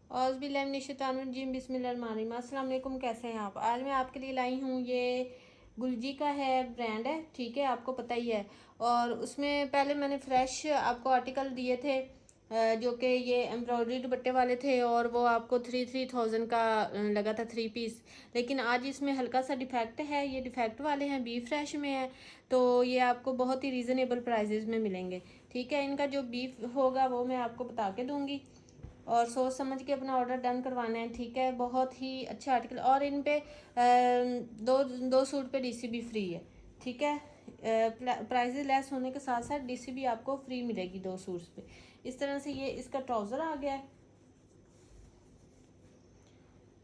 औज़ुबिल्लाहिमिनश्शैतानिर्रजीम बिस्मिल्लाहिर्रहमानिर्रहीम। अस्सलाम वालेकुम, कैसे हैं आप। आज मैं आपके लिए लाई हूँ, ये गुलजी का है ब्रांड है, ठीक है, आपको पता ही है। और उसमें पहले मैंने फ़्रेश आपको आर्टिकल दिए थे जो कि ये एम्ब्रॉयडरी दुपट्टे वाले थे, और वो आपको 3,000 का लगा था 3 पीस। लेकिन आज इसमें हल्का सा डिफेक्ट है, ये डिफेक्ट वाले हैं, बी फ्रेश में है, तो ये आपको बहुत ही रीज़नेबल प्राइजेज़ में मिलेंगे, ठीक है। इनका जो बीफ होगा वो मैं आपको बता के दूँगी, और सोच समझ के अपना ऑर्डर डन करवाना है, ठीक है। बहुत ही अच्छा आर्टिकल, और इन पे दो सूट पे डीसी भी फ्री है, ठीक है। प्राइजेस लेस होने के साथ साथ डीसी भी आपको फ्री मिलेगी 2 सूट्स पे। इस तरह से ये इसका ट्राउज़र आ गया है,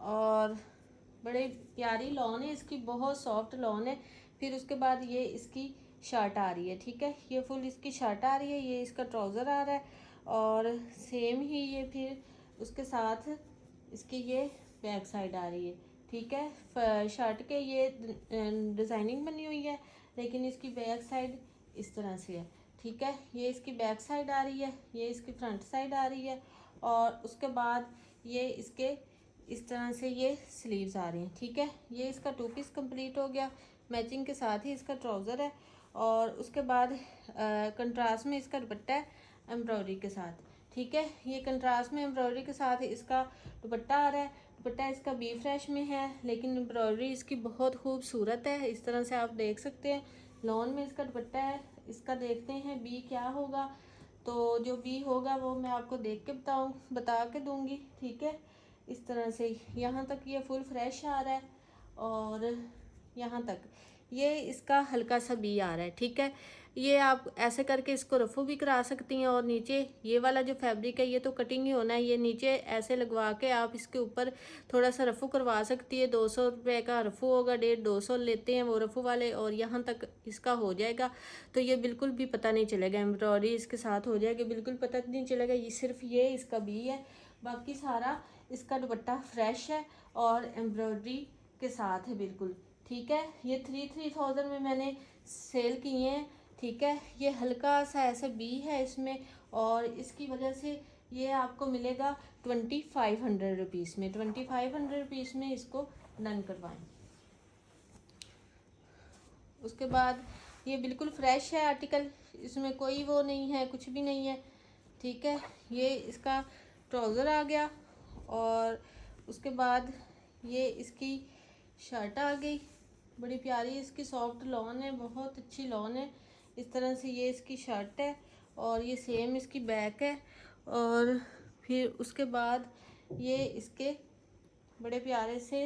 और बड़े प्यारी लॉन है इसकी, बहुत सॉफ्ट लॉन है। फिर उसके बाद ये इसकी शर्ट आ रही है, ठीक है, ये फुल इसकी शर्ट आ रही है, ये इसका ट्राउज़र आ रहा है, और सेम ही ये फिर उसके साथ इसकी ये बैक साइड आ रही है, ठीक है। शर्ट के ये डिज़ाइनिंग बनी हुई है, लेकिन इसकी बैक साइड इस तरह से है, ठीक है। ये इसकी बैक साइड आ रही है, ये इसकी फ्रंट साइड आ रही है, और उसके बाद ये इसके इस तरह से ये स्लीव्स आ रही हैं, ठीक है। ये इसका 2 पीस कंप्लीट हो गया, मैचिंग के साथ ही इसका ट्राउज़र है, और उसके बाद कंट्रास्ट में इसका दुपट्टा है एम्ब्रॉयडरी के साथ, ठीक है। ये कंट्रास्ट में एम्ब्रॉयडरी के साथ इसका दुपट्टा आ रहा है। दुपट्टा इसका बी फ्रेश में है, लेकिन एम्ब्रॉयडरी इसकी बहुत खूबसूरत है, इस तरह से आप देख सकते हैं। लॉन में इसका दुपट्टा है, इसका देखते हैं बी क्या होगा। तो जो बी होगा वो मैं आपको देख के बता के दूंगी, ठीक है। इस तरह से यहाँ तक ये फुल फ्रेश आ रहा है, और यहाँ तक ये इसका हल्का सा बी आ रहा है, ठीक है। ये आप ऐसे करके इसको रफू भी करा सकती हैं, और नीचे ये वाला जो फैब्रिक है ये तो कटिंग ही होना है, ये नीचे ऐसे लगवा के आप इसके ऊपर थोड़ा सा रफू करवा सकती है। 200 रुपये का रफू होगा, 150-200 लेते हैं वो रफू वाले, और यहाँ तक इसका हो जाएगा। तो ये बिल्कुल भी पता नहीं चलेगा, एम्ब्रॉयडरी इसके साथ हो जाएगी, बिल्कुल पता नहीं चलेगा। ये सिर्फ ये इसका बी है, बाकी सारा इसका दुपट्टा फ्रेश है और एम्ब्रॉयडरी के साथ है, बिल्कुल ठीक है। ये 3,000 में मैंने सेल किए हैं, ठीक है। ये हल्का सा ऐसा बी है इसमें, और इसकी वजह से ये आपको मिलेगा 2,500 रुपीज़ में। 2,500 रुपीज़ में इसको डन करवाएं। उसके बाद ये बिल्कुल फ्रेश है आर्टिकल, इसमें कोई वो नहीं है, कुछ भी नहीं है, ठीक है। ये इसका ट्राउज़र आ गया, और उसके बाद ये इसकी शर्ट आ गई, बड़ी प्यारी इसकी सॉफ्ट लॉन है, बहुत अच्छी लॉन है। इस तरह से ये इसकी शर्ट है, और ये सेम इसकी बैक है, और फिर उसके बाद ये इसके बड़े प्यारे से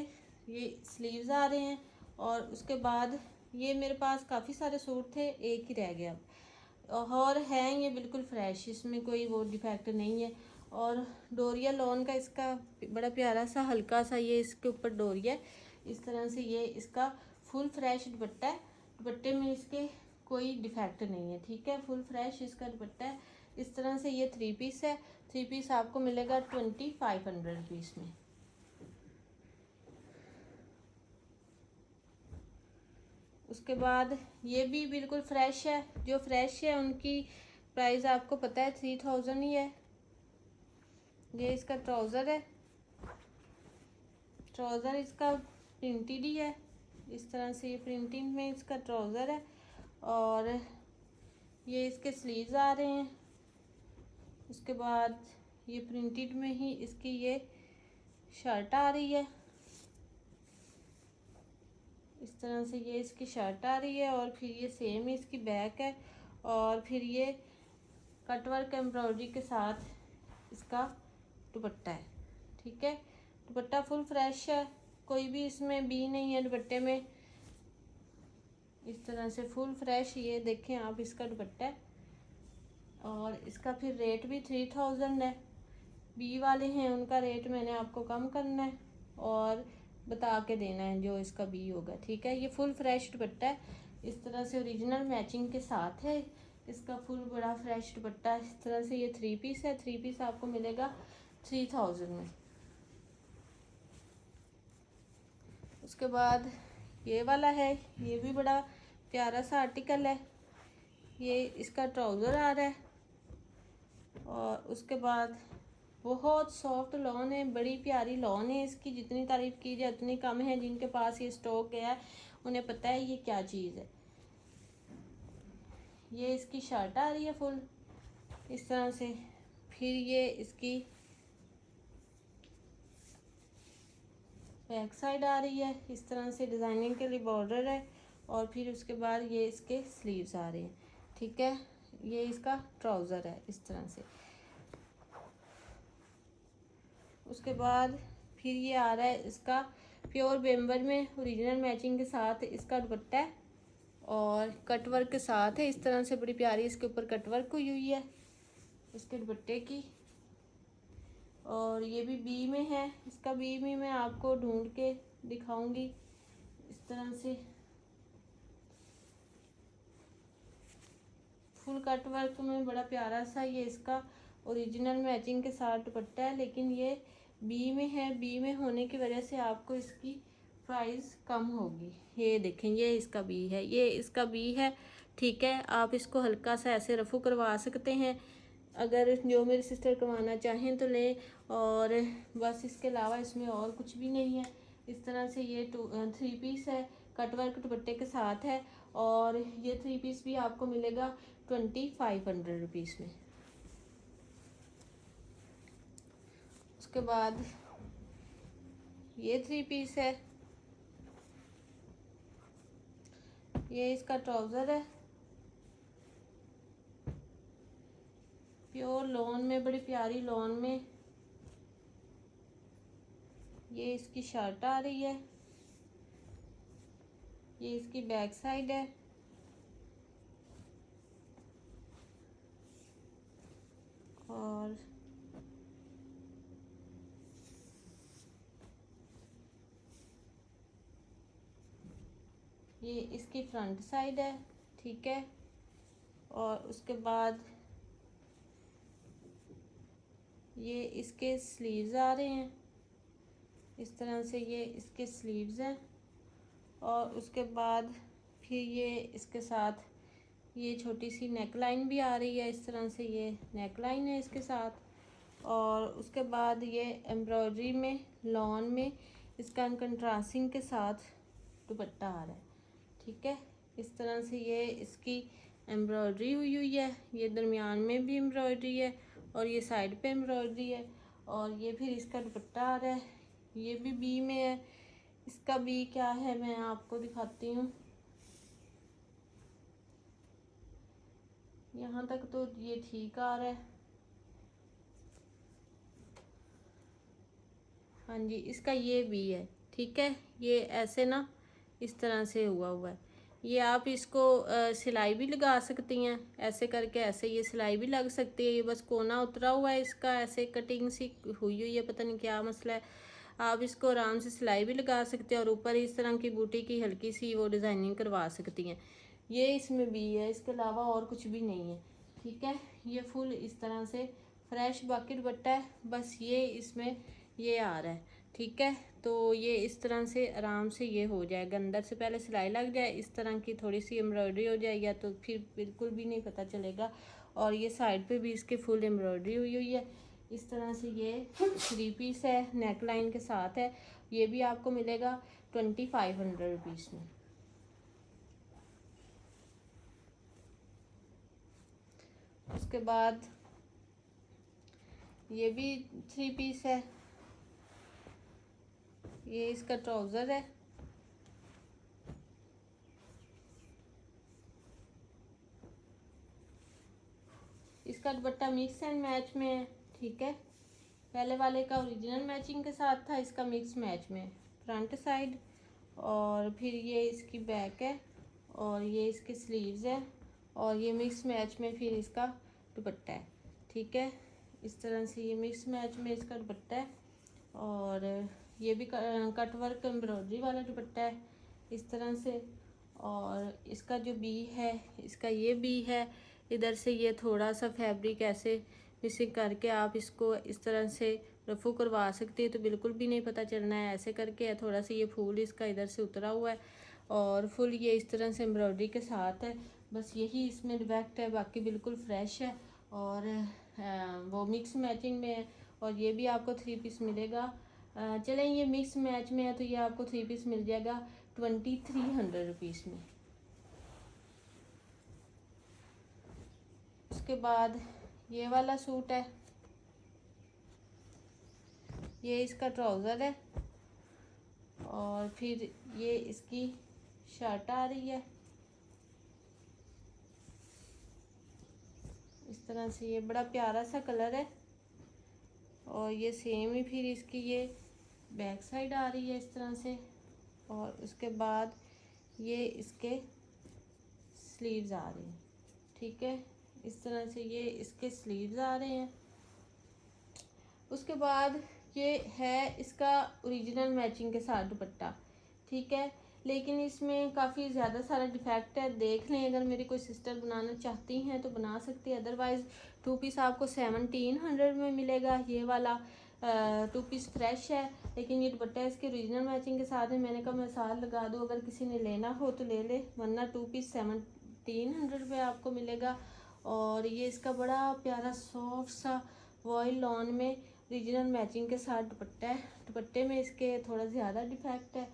ये स्लीव्स आ रहे हैं। और उसके बाद ये मेरे पास काफ़ी सारे सूट थे, एक ही रह गया अब, और हैं ये बिल्कुल फ्रेश, इसमें कोई वो डिफेक्ट नहीं है। और डोरिया लॉन का इसका बड़ा प्यारा सा हल्का सा ये इसके ऊपर डोरिया है, इस तरह से ये इसका फुल फ्रेश दुपट्टा है। दुपट्टे में इसके कोई डिफेक्ट नहीं है, ठीक है, फुल फ्रेश इसका दुपट्टा है। इस तरह से ये 3 पीस है, 3 पीस आपको मिलेगा 2,500 रुपीज़ में। उसके बाद ये भी बिल्कुल फ्रेश है, जो फ्रेश है उनकी प्राइस आपको पता है 3,000 ही है। ये इसका ट्राउज़र है, ट्राउज़र इसका प्रिंटेड ही है, इस तरह से ये प्रिंटिंग में इसका ट्राउज़र है, और ये इसके स्लीव्स आ रहे हैं। उसके बाद ये प्रिंटेड में ही इसकी ये शर्ट आ रही है, इस तरह से ये इसकी शर्ट आ रही है, और फिर ये सेम ही इसकी बैक है, और फिर ये कटवर्क एम्ब्रॉयडरी के साथ इसका दुपट्टा है, ठीक है। दुपट्टा फुल फ्रेश है, कोई भी इसमें बी नहीं है दुपट्टे में, इस तरह से फुल फ्रेश ये देखें आप इसका दुपट्टा है। और इसका फिर रेट भी 3,000 है। बी वाले हैं उनका रेट मैंने आपको कम करना है और बता के देना है जो इसका बी होगा, ठीक है। ये फुल फ्रेश दुपट्टा है, इस तरह से ओरिजिनल मैचिंग के साथ है इसका फुल बड़ा फ्रेश दुपट्टा। इस तरह से ये 3 पीस है, 3 पीस आपको मिलेगा 3,000 में। उसके बाद ये वाला है, ये भी बड़ा प्यारा सा आर्टिकल है। ये इसका ट्राउज़र आ रहा है, और उसके बाद बहुत सॉफ्ट लॉन है, बड़ी प्यारी लॉन है इसकी, जितनी तारीफ़ की जाए उतनी कम है। जिनके पास ये स्टॉक गया है उन्हें पता है ये क्या चीज़ है। ये इसकी शर्ट आ रही है फुल इस तरह से। फिर ये इसकी बैक साइड आ रही है इस तरह से, डिज़ाइनिंग के लिए बॉर्डर है। और फिर उसके बाद ये इसके स्लीव्स आ रहे हैं, ठीक है। ये इसका ट्राउज़र है इस तरह से। उसके बाद फिर ये आ रहा है इसका प्योर बेम्बर में ओरिजिनल मैचिंग के साथ इसका दुपट्टा है और कटवर्क के साथ है इस तरह से। बड़ी प्यारी इसके ऊपर कटवर्क हुई हुई है इसके दुपट्टे की। और ये भी बी में है, इसका बी में मैं आपको ढूंढ के दिखाऊंगी इस तरह से। फुल कट वर्क में बड़ा प्यारा सा ये इसका ओरिजिनल मैचिंग के साथ दुपट्टा है, लेकिन ये बी में है। बी में होने की वजह से आपको इसकी प्राइस कम होगी। ये देखें, ये इसका बी है, ये इसका बी है, ठीक है। आप इसको हल्का सा ऐसे रफू करवा सकते हैं, अगर जो मेरी सिस्टर करवाना चाहें तो लें। और बस इसके अलावा इसमें और कुछ भी नहीं है। इस तरह से ये 3 पीस है, कटवर्क दुपट्टे के साथ है। और ये 3 पीस भी आपको मिलेगा 2500 रुपीज़ में। उसके बाद ये 3 पीस है, ये इसका ट्राउज़र है प्योर लॉन में, बड़ी प्यारी लॉन में। ये इसकी शर्ट आ रही है, ये इसकी बैक साइड है। और ये इसकी फ्रंट साइड है, ठीक है। और उसके बाद ये इसके स्लीव्स आ रहे हैं इस तरह से, ये इसके स्लीव्स हैं। और उसके बाद फिर ये इसके साथ ये छोटी सी नेक लाइन भी आ रही है इस तरह से, ये नेक लाइन है इसके साथ। और उसके बाद ये एम्ब्रॉयडरी में लॉन में इसका कंट्रास्टिंग के साथ दुपट्टा आ रहा है, ठीक है। इस तरह से ये इसकी एम्ब्रॉयडरी हुई हुई है, ये दरमियान में भी एम्ब्रॉयडरी है और ये साइड पे एम्ब्रॉयडरी है। और ये फिर इसका दुपट्टा आ रहा है, ये भी बी में है। इसका बी क्या है मैं आपको दिखाती हूँ। यहाँ तक तो ये ठीक आ रहा है, हाँ जी। इसका ये बी है, ठीक है। ये ऐसे ना इस तरह से हुआ है। ये आप इसको सिलाई भी लगा सकती हैं, ऐसे करके ऐसे ये सिलाई भी लग सकती है। ये बस कोना उतरा हुआ है इसका, ऐसे कटिंग सी हुई हुई है, पता नहीं क्या मसला है। आप इसको आराम से सिलाई भी लगा सकते हैं और ऊपर इस तरह की बूटी की हल्की सी वो डिज़ाइनिंग करवा सकती हैं। ये इसमें भी है, इसके अलावा और कुछ भी नहीं है, ठीक है। ये फुल इस तरह से फ्रेश बाकी दुपट्टा है, बस ये इसमें ये आ रहा है, ठीक है। तो ये इस तरह से आराम से ये हो जाएगा। अंदर से पहले सिलाई लग जाए, इस तरह की थोड़ी सी एम्ब्रॉयडरी हो जाए, या तो फिर बिल्कुल भी नहीं पता चलेगा। और ये साइड पे भी इसके फुल एम्ब्रॉयडरी हुई हुई है इस तरह से। ये 3 पीस है, नेक लाइन के साथ है। ये भी आपको मिलेगा 2500 रुपीज़ में। उसके बाद ये भी 3 पीस है, ये इसका ट्राउज़र है, इसका दुपट्टा मिक्स एंड मैच में है, ठीक है। पहले वाले का ओरिजिनल मैचिंग के साथ था, इसका मिक्स मैच में फ्रंट साइड। और फिर ये इसकी बैक है और ये इसके स्लीव्स है और ये मिक्स मैच में फिर इसका दुपट्टा है, ठीक है। इस तरह से ये मिक्स मैच में इसका दुपट्टा है। और ये भी कट वर्क एम्ब्रॉयडरी वाला दुपट्टा है इस तरह से। और इसका जो बी है, इसका ये बी है, इधर से ये थोड़ा सा फैब्रिक ऐसे मिसिंग करके आप इसको इस तरह से रफू करवा सकती है, तो बिल्कुल भी नहीं पता चलना है। ऐसे करके है, थोड़ा सा ये फूल इसका इधर से उतरा हुआ है और फुल ये इस तरह से एम्ब्रॉयडरी के साथ है। बस यही इसमें डिफेक्ट है, बाकी बिल्कुल फ्रेश है और वो मिक्स मैचिंग में है। और ये भी आपको 3 पीस मिलेगा। चलें ये मिक्स मैच में है तो ये आपको 3 पीस मिल जाएगा 2300 रुपीज़ में। उसके बाद ये वाला सूट है, ये इसका ट्राउज़र है और फिर ये इसकी शर्ट आ रही है इस तरह से। ये बड़ा प्यारा सा कलर है और ये सेम ही फिर इसकी ये बैक साइड आ रही है इस तरह से। और उसके बाद ये इसके स्लीव्स आ रहे हैं, ठीक है, इस तरह से ये इसके स्लीव्स आ रहे हैं। उसके बाद ये है इसका ओरिजिनल मैचिंग के साथ दुपट्टा, ठीक है, लेकिन इसमें काफ़ी ज़्यादा सारा डिफेक्ट है। देख लें, अगर मेरी कोई सिस्टर बनाना चाहती हैं तो बना सकती है, अदरवाइज़ 2 पीस आपको 1700 में मिलेगा। ये वाला 2 पीस फ्रेश है, लेकिन ये दुपट्टा इसके ओरिजिनल मैचिंग के साथ है। मैंने कहा मैं साथ लगा दूँ, अगर किसी ने लेना हो तो ले ले, वरना 2 पीस 1700 रुपये आपको मिलेगा। और ये इसका बड़ा प्यारा सॉफ्ट सा वॉयल लॉन में ओरिजिनल मैचिंग के साथ दुपट्टा है। दुपट्टे में इसके थोड़ा ज़्यादा डिफेक्ट है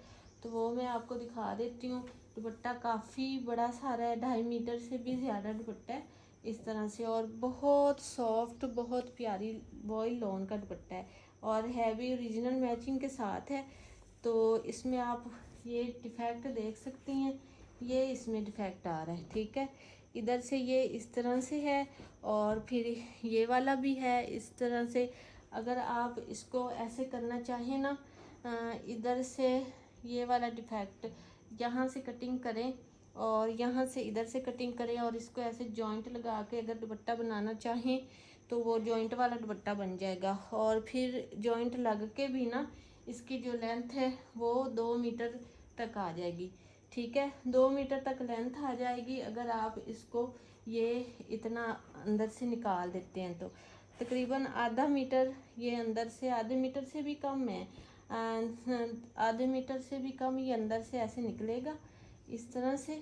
तो वो मैं आपको दिखा देती हूँ। दुपट्टा काफ़ी बड़ा सारा है, 2.5 मीटर से भी ज़्यादा दुपट्टा है इस तरह से, और बहुत सॉफ्ट बहुत प्यारी वॉयल लॉन का दुपट्टा है और है भी ओरिजिनल मैचिंग के साथ है। तो इसमें आप ये डिफेक्ट देख सकती हैं, ये इसमें डिफेक्ट आ रहा है, ठीक है। इधर से ये इस तरह से है और फिर ये वाला भी है इस तरह से। अगर आप इसको ऐसे करना चाहें ना, इधर से ये वाला डिफेक्ट यहाँ से कटिंग करें और यहाँ से इधर से कटिंग करें और इसको ऐसे जॉइंट लगा के अगर दुपट्टा बनाना चाहें तो वो जॉइंट वाला दुपट्टा बन जाएगा। और फिर जॉइंट लग के भी ना इसकी जो लेंथ है वो 2 मीटर तक आ जाएगी, ठीक है, 2 मीटर तक लेंथ आ जाएगी अगर आप इसको ये इतना अंदर से निकाल देते हैं तो। तकरीबन आधा मीटर ये अंदर से, आधे मीटर से भी कम है, आधे मीटर से भी कम ये अंदर से ऐसे निकलेगा इस तरह से,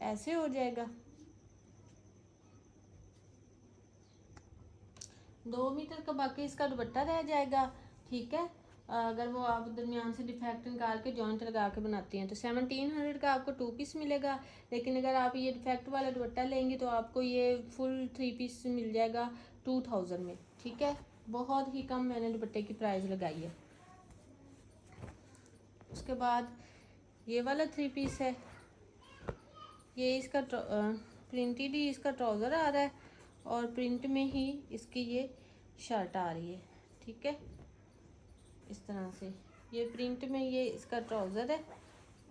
ऐसे हो जाएगा। 2 मीटर का बाकी इसका दुपट्टा रह जाएगा, ठीक है। अगर वो आप दरमियान से डिफेक्ट निकाल के जॉइंट लगा के बनाती हैं तो 1700 का आपको 2 पीस मिलेगा। लेकिन अगर आप ये डिफेक्ट वाला दुपट्टा लेंगी तो आपको ये फुल 3 पीस मिल जाएगा 2000 में, ठीक है। बहुत ही कम मैंने दुपट्टे की प्राइस लगाई है। उसके बाद ये वाला 3 पीस है, ये इसका प्रिंटेड ही इसका ट्राउज़र आ रहा है और प्रिंट में ही इसकी ये शर्ट आ रही है, ठीक है, इस तरह से। ये प्रिंट में ये इसका ट्राउज़र है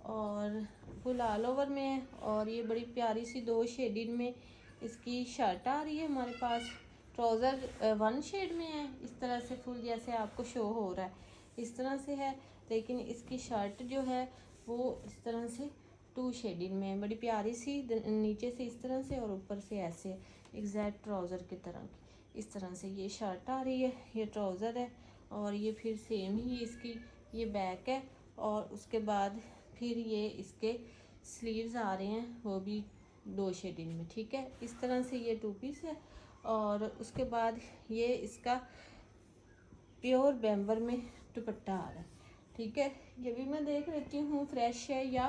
और फुल ऑल ओवर में है और ये बड़ी प्यारी सी 2 शेडिंग में इसकी शर्ट आ रही है हमारे पास। ट्राउज़र 1 शेड में है इस तरह से, फुल जैसे आपको शो हो रहा है इस तरह से है, लेकिन इसकी शर्ट जो है वो इस तरह से 2 शेडिंग में है, बड़ी प्यारी सी, नीचे से इस तरह से और ऊपर से ऐसे एग्जैक्ट ट्राउज़र की तरह की इस तरह से ये शर्ट आ रही है। ये ट्राउज़र है और ये फिर सेम ही इसकी ये बैक है और उसके बाद फिर ये इसके स्लीव्स आ रहे हैं वो भी 2 शेडिंग में, ठीक है, इस तरह से ये 2 पीस है। और उसके बाद ये इसका प्योर बैम्बर में दुपट्टा आ रहा है, ठीक है। ये भी मैं देख लेती हूँ फ्रेश है या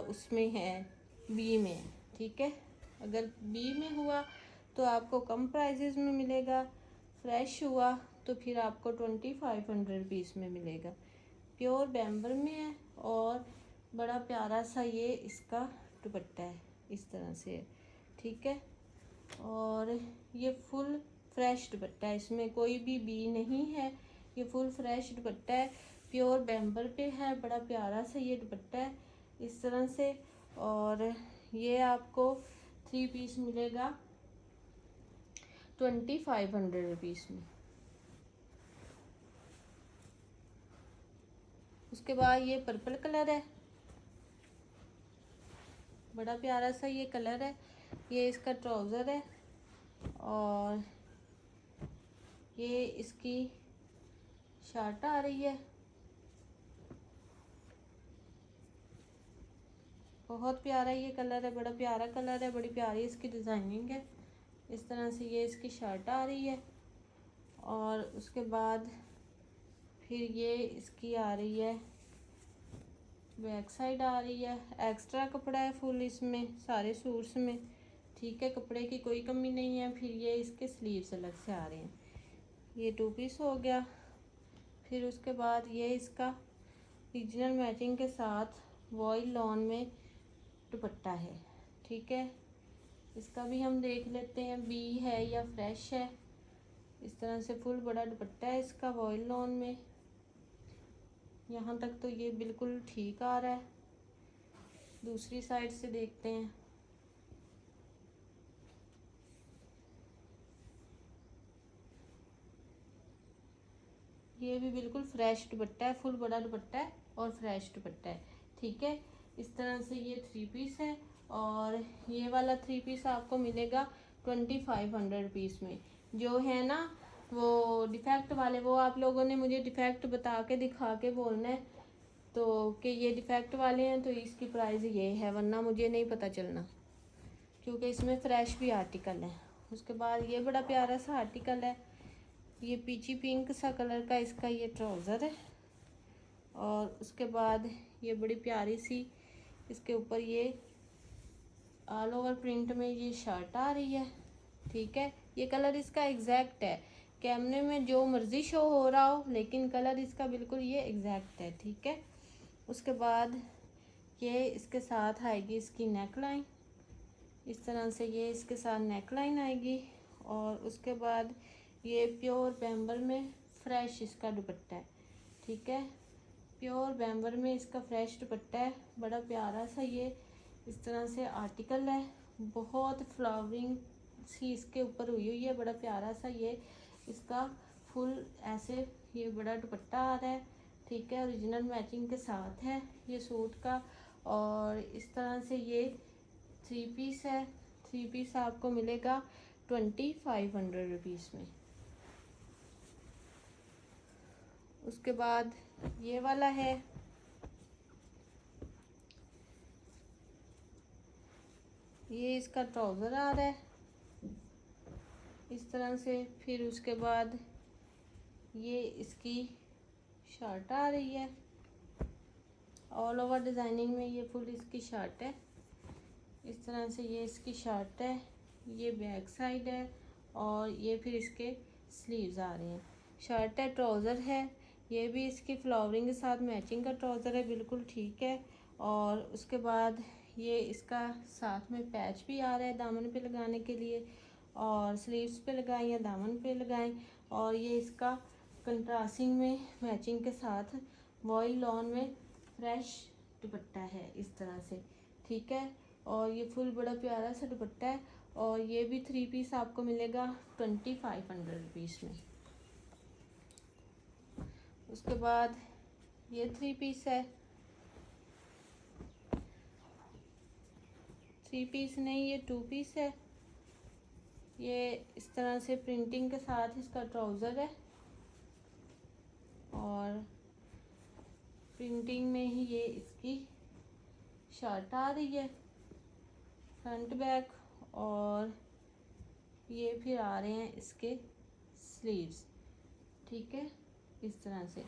उसमें है बी में है, ठीक है। अगर बी में हुआ तो आपको कम प्राइजेस में मिलेगा, फ्रेश हुआ तो फिर आपको 2500 रुपीज़ में मिलेगा। प्योर बैम्बर में है और बड़ा प्यारा सा ये इसका दुपट्टा है इस तरह से, ठीक है। और ये फुल फ्रेश दुपट्टा है, इसमें कोई भी बी नहीं है, ये फुल फ्रेश दुपट्टा है, प्योर बैम्बर पे है, बड़ा प्यारा सा ये दुपट्टा है इस तरह से। और ये आपको 3 पीस मिलेगा 2500 रुपीज़ में। उसके बाद ये पर्पल कलर है, बड़ा प्यारा सा ये कलर है, ये इसका ट्राउज़र है और ये इसकी शर्ट आ रही है। बहुत प्यारा ये कलर है, बड़ा प्यारा कलर है, बड़ी प्यारी इसकी डिज़ाइनिंग है इस तरह से। ये इसकी शर्ट आ रही है और उसके बाद फिर ये इसकी आ रही है बैक साइड आ रही है। एक्स्ट्रा कपड़ा है फुल इसमें सारे सूट्स में, ठीक है, कपड़े की कोई कमी नहीं है। फिर ये इसके स्लीव्स अलग से आ रहे हैं। ये 2 पीस हो गया। फिर उसके बाद ये इसका रीजनल मैचिंग के साथ वॉइल लॉन में दुपट्टा है, ठीक है। इसका भी हम देख लेते हैं बी है या फ्रेश है। इस तरह से फुल बड़ा दुपट्टा है इसका वॉइल लॉन में। यहाँ तक तो ये बिल्कुल ठीक आ रहा है। दूसरी साइड से देखते हैं। ये भी बिल्कुल फ्रेश दुपट्टा है, फुल बड़ा दुपट्टा है और फ्रेश दुपट्टा है, ठीक है। इस तरह से ये 3 पीस है और ये वाला 3 पीस आपको मिलेगा 2500 रुपीज़ में। जो है ना वो डिफेक्ट वाले, वो आप लोगों ने मुझे डिफेक्ट बता के दिखा के बोलना है तो कि ये डिफेक्ट वाले हैं तो इसकी प्राइस ये है, वरना मुझे नहीं पता चलना, क्योंकि इसमें फ्रेश भी आर्टिकल है। उसके बाद ये बड़ा प्यारा सा आर्टिकल है, ये पीची पिंक सा कलर का इसका ये ट्राउज़र है। और उसके बाद ये बड़ी प्यारी सी इसके ऊपर ये ऑल ओवर प्रिंट में ये शर्ट आ रही है, ठीक है। ये कलर इसका एग्जैक्ट है, कैमरे में जो मर्ज़ी शो हो रहा हो लेकिन कलर इसका बिल्कुल ये एग्जैक्ट है, ठीक है। उसके बाद ये इसके साथ आएगी इसकी नेक लाइन, इस तरह से ये इसके साथ नेक लाइन आएगी। और उसके बाद ये प्योर बैम्बर में फ्रेश इसका दुपट्टा है, ठीक है। प्योर बैम्बर में इसका फ्रेश दुपट्टा है, बड़ा प्यारा सा ये इस तरह से आर्टिकल है। बहुत फ्लावरिंग सी इसके ऊपर हुई है, बड़ा प्यारा सा ये इसका फुल ऐसे ये बड़ा दुपट्टा आ रहा है, ठीक है। ओरिजिनल मैचिंग के साथ है ये सूट का। और इस तरह से ये 3 पीस है। 3 पीस आपको मिलेगा 2500 रुपीज़ में। उसके बाद ये वाला है, ये इसका ट्राउज़र आ रहा है इस तरह से। फिर उसके बाद ये इसकी शर्ट आ रही है ऑल ओवर डिज़ाइनिंग में, ये फुल इसकी शर्ट है इस तरह से। ये इसकी शर्ट है, ये बैक साइड है और ये फिर इसके स्लीव्स आ रहे हैं। शर्ट है, ट्राउज़र है, ये भी इसकी फ्लावरिंग के साथ मैचिंग का ट्राउज़र है, बिल्कुल ठीक है। और उसके बाद ये इसका साथ में पैच भी आ रहा है दामन पे लगाने के लिए, और स्लीव्स पे लगाएं या दामन पे लगाएं। और ये इसका कंट्रास्टिंग में मैचिंग के साथ वॉइल लॉन में फ्रेश दुपट्टा है इस तरह से, ठीक है। और ये फुल बड़ा प्यारा सा दुपट्टा है और ये भी 3 पीस आपको मिलेगा 2500 रुपीज़ में। उसके बाद ये 3 पीस है, 3 पीस नहीं ये 2 पीस है। ये इस तरह से प्रिंटिंग के साथ इसका ट्राउज़र है और प्रिंटिंग में ही ये इसकी शर्ट आ रही है फ्रंट बैक। और ये फिर आ रहे हैं इसके स्लीव्स, ठीक है, इस तरह से।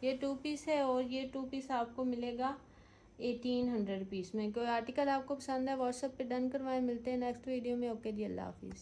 ये 2 पीस है और ये 2 पीस आपको मिलेगा 1800 रुपीज़ में। कोई आर्टिकल आपको पसंद है व्हाट्सएप पे डन करवाएं। मिलते हैं नेक्स्ट वीडियो में। ओके जी, अल्लाह हाफिज़।